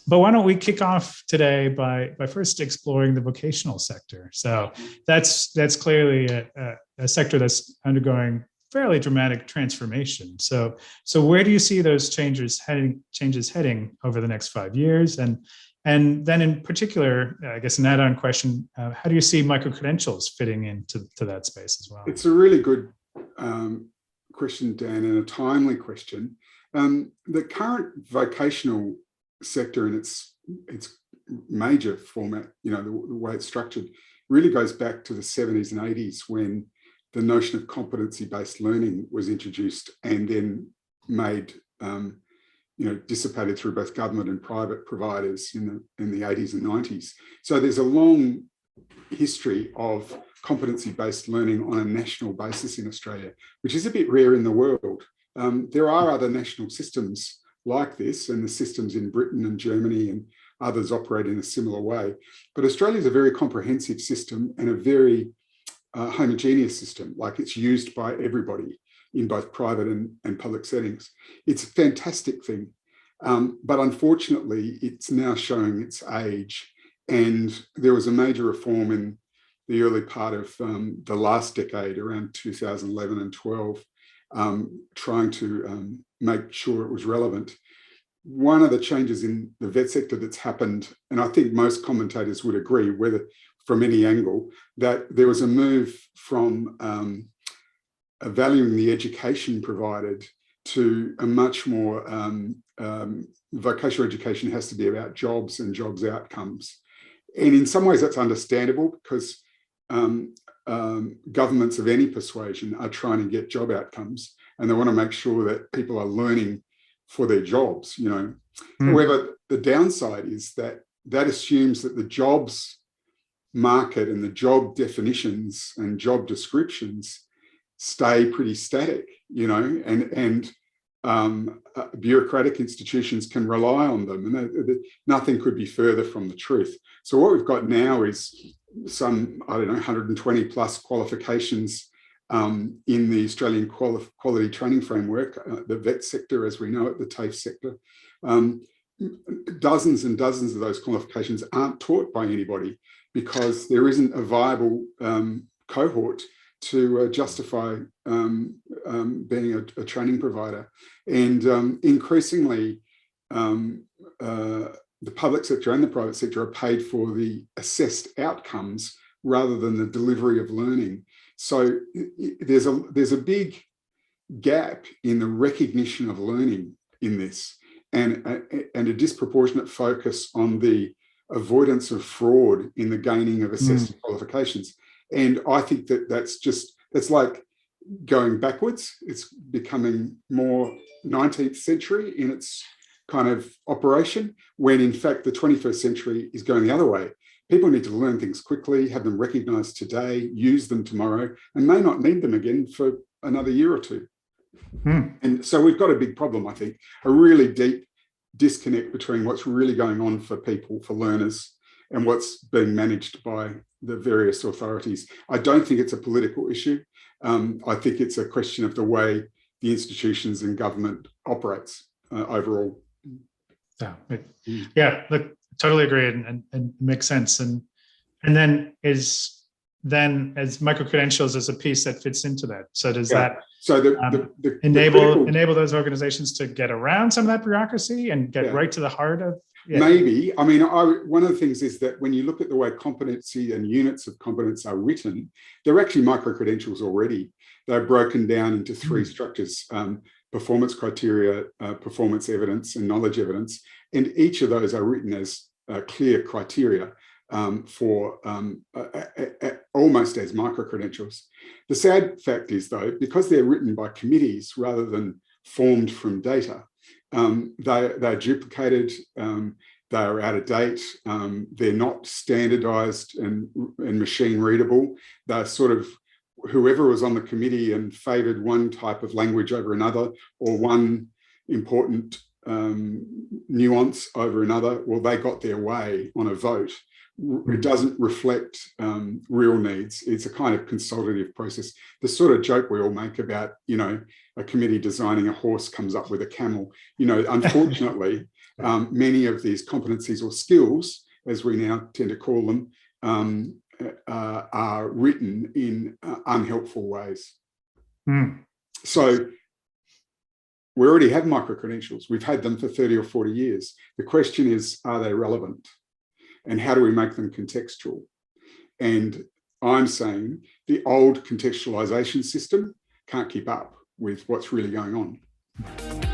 But why don't we kick off today by first exploring the vocational sector? So that's clearly a sector that's undergoing fairly dramatic transformation. So where do you see those changes heading over the next 5 years? And then in particular, I guess an add-on question, how do you see micro-credentials fitting into that space as well? It's a really good question, Dan, and a timely question. The current vocational sector in its major format, the way it's structured, really goes back to the 70s and 80s when the notion of competency-based learning was introduced and then made dissipated through both government and private providers in the 80s and 90s. So there's a long history of competency-based learning on a national basis in Australia, which is a bit rare in the world. There are other national systems like this, and the systems in Britain and Germany and others operate in a similar way. But Australia is a very comprehensive system and a very homogeneous system, like it's used by everybody in both private and public settings. It's a fantastic thing, but unfortunately, it's now showing its age. And there was a major reform in the early part of the last decade, around 2011 and 12, trying to make sure it was relevant. One of the changes in the vet sector that's happened, and I think most commentators would agree, whether from any angle, that there was a move from valuing the education provided to a much more vocational education has to be about jobs and jobs outcomes. And in some ways that's understandable because governments of any persuasion are trying to get job outcomes and they want to make sure that people are learning for their jobs, However, the downside is that assumes that the jobs market and the job definitions and job descriptions stay pretty static, and bureaucratic institutions can rely on them, and nothing could be further from the truth. So what we've got now is some, 120 plus qualifications in the Australian Quality Training Framework, the vet sector as we know it, the TAFE sector. Dozens and dozens of those qualifications aren't taught by anybody because there isn't a viable cohort to justify being a training provider. And increasingly, the public sector and the private sector are paid for the assessed outcomes rather than the delivery of learning. So there's a big gap in the recognition of learning in this, and a disproportionate focus on the avoidance of fraud in the gaining of assessed qualifications. And I think that's like going backwards. It's becoming more 19th century in its kind of operation, when in fact the 21st century is going the other way. People need to learn things quickly, have them recognized today, use them tomorrow, and may not need them again for another year or two. And so we've got a big problem, I think, a really deep disconnect between what's really going on for people, for learners, and what's being managed by the various authorities. I don't think it's a political issue. I think it's a question of the way the institutions and government operates overall. Yeah, look, totally agree, and makes sense. And then as micro-credentials as a piece that fits into that. So does that enable those organizations to get around some of that bureaucracy and get right to the heart of? Maybe. I mean, one of the things is that when you look at the way competency and units of competence are written, they're actually micro-credentials already. They're broken down into three structures: performance criteria, performance evidence, and knowledge evidence. And each of those are written as clear criteria for almost as micro-credentials. The sad fact is, though, because they're written by committees rather than formed from data, they're duplicated, they're out of date, they're not standardized and machine readable. They're sort of whoever was on the committee and favored one type of language over another, or one important nuance over another, well, they got their way on a vote. It doesn't reflect real needs. It's a kind of consultative process. The sort of joke we all make about, a committee designing a horse comes up with a camel. Unfortunately, many of these competencies or skills, as we now tend to call them, are written in unhelpful ways. So we already have micro-credentials. We've had them for 30 or 40 years. The question is, are they relevant? And how do we make them contextual? And I'm saying the old contextualization system can't keep up with what's really going on.